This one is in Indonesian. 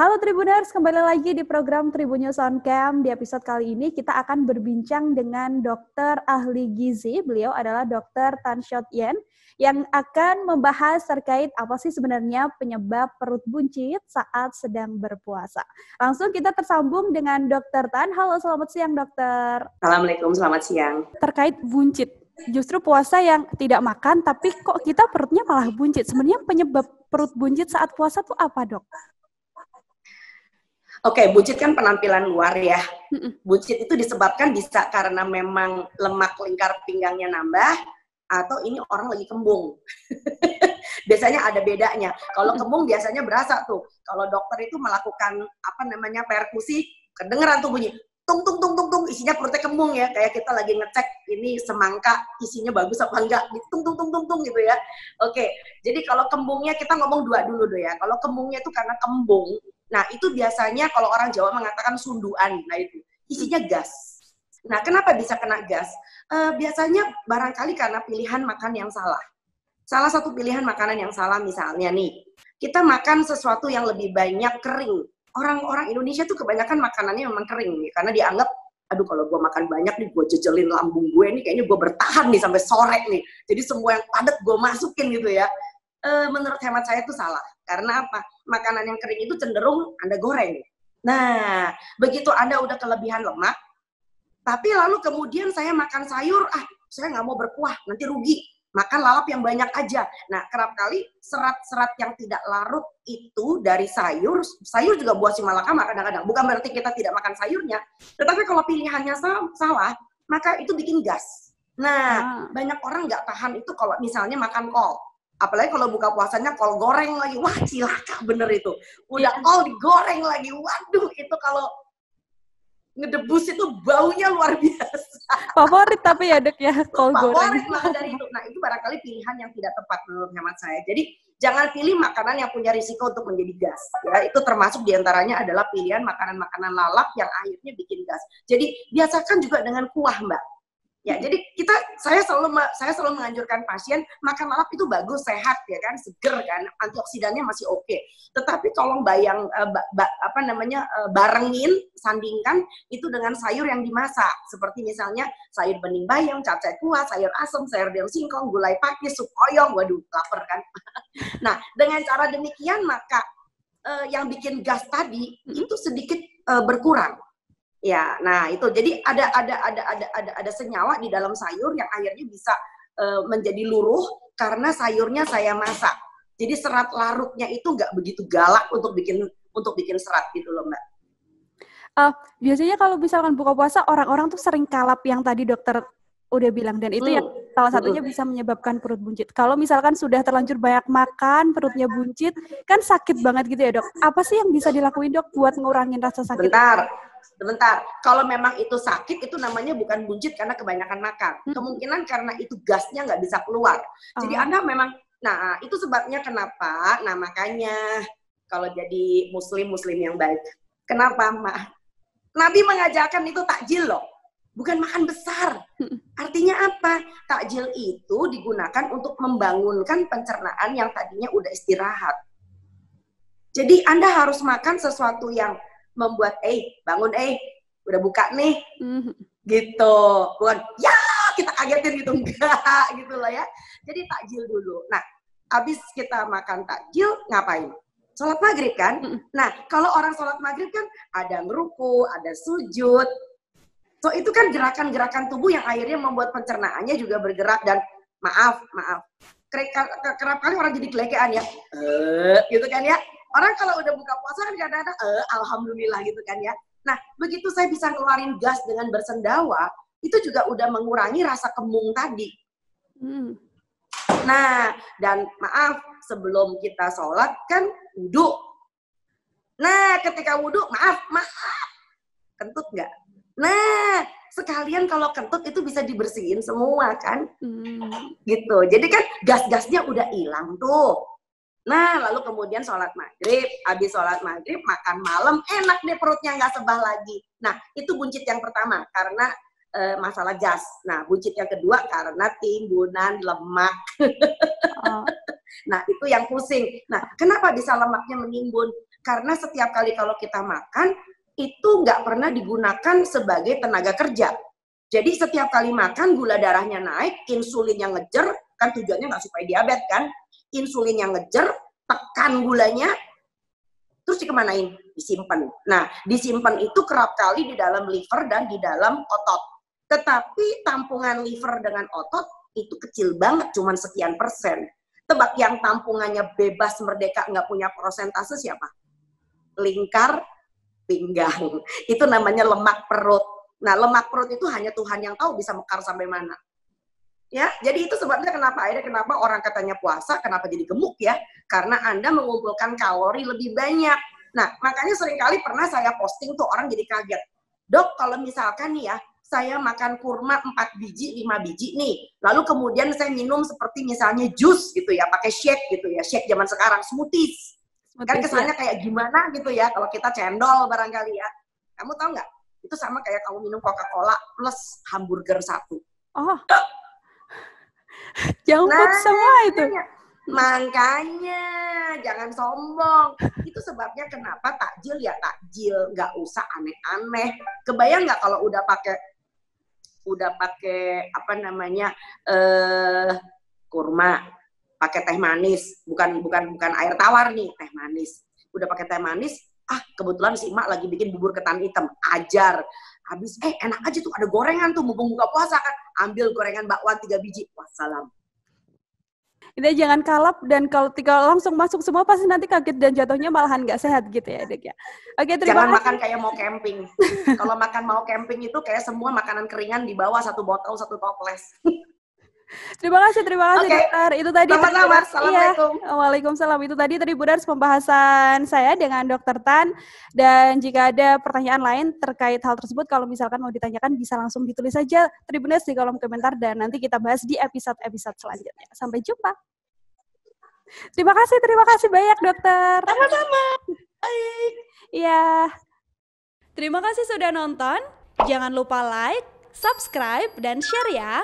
Halo Tribuners, kembali lagi di program Tribun News on Cam. Di episode kali ini kita akan berbincang dengan dokter ahli gizi. Beliau adalah Dr. Tan Shot Yen yang akan membahas terkait apa sih sebenarnya penyebab perut buncit saat sedang berpuasa. Langsung kita tersambung dengan Dr. Tan. Halo, selamat siang dokter. Assalamualaikum, selamat siang. Terkait buncit, justru puasa yang tidak makan tapi kok kita perutnya malah buncit. Sebenarnya penyebab perut buncit saat puasa tuh apa, Dok? Oke, buncit kan penampilan luar ya. Buncit itu disebabkan bisa karena memang lemak lingkar pinggangnya nambah, atau ini orang lagi kembung. Biasanya ada bedanya. Kalau kembung biasanya berasa tuh. Kalau dokter itu melakukan perkusi, kedengeran tuh bunyi tung tung tung tung tung, isinya perutnya kembung ya. Kayak kita lagi ngecek ini semangka isinya bagus apa enggak, tung tung tung tung tung gitu ya. Oke, jadi kalau kembungnya kita ngomong dua dulu deh ya. Kalau kembungnya itu karena kembung, nah itu biasanya kalau orang Jawa mengatakan sunduan, nah itu isinya gas. Nah kenapa bisa kena gas? Biasanya barangkali karena pilihan makan yang salah. Salah satu pilihan makanan yang salah misalnya nih, kita makan sesuatu yang lebih banyak kering. Orang-orang Indonesia tuh kebanyakan makanannya memang kering nih, karena dianggap, aduh kalau gue makan banyak nih, gue jejelin lambung gue nih, kayaknya gue bertahan nih sampai sore nih. Jadi semua yang padat gue masukin gitu ya. Menurut hemat saya itu salah. Karena apa? Makanan yang kering itu cenderung Anda goreng. Nah, begitu Anda udah kelebihan lemak, tapi lalu kemudian saya makan sayur, saya nggak mau berkuah, nanti rugi. Makan lalap yang banyak aja. Nah, kerap kali serat-serat yang tidak larut itu dari sayur juga buah si malakama kadang-kadang. Bukan berarti kita tidak makan sayurnya, tetapi kalau pilihannya salah, maka itu bikin gas. Nah, banyak orang nggak tahan itu kalau misalnya makan kol. Apalagi kalau buka puasanya kol goreng lagi. Wah, cilaka bener itu. Udah kol digoreng lagi. Waduh, itu kalau ngedebus itu baunya luar biasa. Favorit tapi ya dok ya, kol goreng. Favorit malah dari itu. Nah itu barangkali pilihan yang tidak tepat menurut hemat saya. Jadi jangan pilih makanan yang punya risiko untuk menjadi gas. Ya, itu termasuk diantaranya adalah pilihan makanan-makanan lalap yang akhirnya bikin gas. Jadi biasakan juga dengan kuah, Mbak. Ya, jadi saya selalu menganjurkan pasien makan lalap itu bagus, sehat ya kan, seger kan, antioksidannya masih oke. Tetapi tolong barengin, sandingkan itu dengan sayur yang dimasak, seperti misalnya sayur bening bayam, cacai kuah, sayur asem, sayur daun singkong, gulai pakis, sup oyong, waduh lapar kan. Nah, dengan cara demikian maka yang bikin gas tadi itu sedikit berkurang. Ya, nah itu jadi ada senyawa di dalam sayur yang akhirnya bisa menjadi luruh karena sayurnya saya masak. Jadi serat larutnya itu nggak begitu galak untuk bikin serat gitu loh, Mbak. Biasanya kalau misalkan buka puasa orang-orang tuh sering kalap yang tadi dokter udah bilang, dan itu yang salah satunya bisa menyebabkan perut buncit. Kalau misalkan sudah terlanjur banyak makan, perutnya buncit, kan sakit banget gitu ya dok. Apa sih yang bisa dilakuin dok buat ngurangin rasa sakit? Sebentar. Kalau memang itu sakit, itu namanya bukan buncit karena kebanyakan makan. Kemungkinan karena itu gasnya nggak bisa keluar. Jadi Anda memang, nah itu sebabnya kenapa, nah makanya kalau jadi muslim yang baik. Kenapa, Mak? Nabi mengajarkan itu takjil loh. Bukan makan besar. Artinya apa? Takjil itu digunakan untuk membangunkan pencernaan yang tadinya udah istirahat. Jadi Anda harus makan sesuatu yang membuat, bangun, udah buka nih. Gitu. Bukan, ya kita kagetin gitu. Enggak, gitu lah ya. Jadi takjil dulu. Nah, habis kita makan takjil, ngapain? Sholat maghrib kan? Nah, kalau orang sholat maghrib kan ada ngeruku, ada sujud. So itu kan gerakan-gerakan tubuh yang akhirnya membuat pencernaannya juga bergerak dan maaf. Kerap kali orang jadi gelegean ya. Gitu kan ya. Orang kalau udah buka puasa kan kadang-kadang alhamdulillah gitu kan ya. Nah, begitu saya bisa ngeluarin gas dengan bersendawa, itu juga udah mengurangi rasa kembung tadi. Nah, dan maaf, sebelum kita sholat kan wudhu. Nah, ketika wudhu, maaf, kentut nggak? Nah, sekalian kalau kentut itu bisa dibersihin semua kan? Gitu. Jadi kan gas-gasnya udah hilang tuh. Nah, lalu kemudian sholat maghrib, habis sholat maghrib, makan malam, enak deh perutnya, nggak sebah lagi. Nah, itu buncit yang pertama, karena masalah gas. Nah, buncit yang kedua, karena timbunan lemak. Nah, itu yang pusing. Nah, kenapa bisa lemaknya menimbun? Karena setiap kali kalau kita makan, itu nggak pernah digunakan sebagai tenaga kerja. Jadi setiap kali makan gula darahnya naik, insulinnya ngejer, kan tujuannya nggak supaya diabetes kan, insulinnya ngejer, tekan gulanya, terus dikemanain? Disimpan. Nah, disimpan itu kerap kali di dalam liver dan di dalam otot. Tetapi tampungan liver dengan otot itu kecil banget, cuman sekian persen. Tebak yang tampungannya bebas merdeka, nggak punya persentase siapa? Lingkar pinggang. Itu namanya lemak perut. Nah, lemak perut itu hanya Tuhan yang tahu bisa mekar sampai mana. Ya, jadi itu sebabnya kenapa orang katanya puasa, kenapa jadi gemuk ya? Karena Anda mengumpulkan kalori lebih banyak. Nah, makanya seringkali pernah saya posting tuh orang jadi kaget. Dok, kalau misalkan nih ya, saya makan kurma 4 biji, 5 biji nih. Lalu kemudian saya minum seperti misalnya jus gitu ya, pakai shake gitu ya. Shake zaman sekarang, smoothies. Kan kesannya kayak gimana gitu ya, kalau kita cendol barangkali ya. Kamu tahu nggak? Itu sama kayak kamu minum Coca-Cola plus hamburger 1. Oh, junk food semua itu. Makanya jangan sombong. Itu sebabnya kenapa takjil ya takjil, nggak usah aneh-aneh. Kebayang nggak kalau udah pakai apa namanya kurma, pakai teh manis, bukan air tawar nih, teh manis. Udah pakai teh manis, kebetulan si emak lagi bikin bubur ketan hitam, ajar. Habis enak aja tuh, ada gorengan tuh, mumpung buka puasa kan, ambil gorengan bakwan 3 biji, wassalam. Itu jangan kalap, dan kalau langsung masuk semua pasti nanti kaget dan jatuhnya malahan nggak sehat gitu ya, Dek ya. Oke, terima kasih. Jangan makan kayak mau camping. Kalau makan mau camping itu kayak semua makanan keringan di bawah 1 botol 1 toples. Terima kasih dokter. Itu tadi sama-sama. Assalamualaikum. Iya. Waalaikumsalam. Itu tadi Tribuners pembahasan saya dengan Dr. Tan, dan jika ada pertanyaan lain terkait hal tersebut, kalau misalkan mau ditanyakan bisa langsung ditulis saja Tribuners di kolom komentar, dan nanti kita bahas di episode selanjutnya. Sampai jumpa. Terima kasih banyak dokter. Sama-sama. Baik. Iya. Terima kasih sudah nonton. Jangan lupa like, subscribe, dan share ya.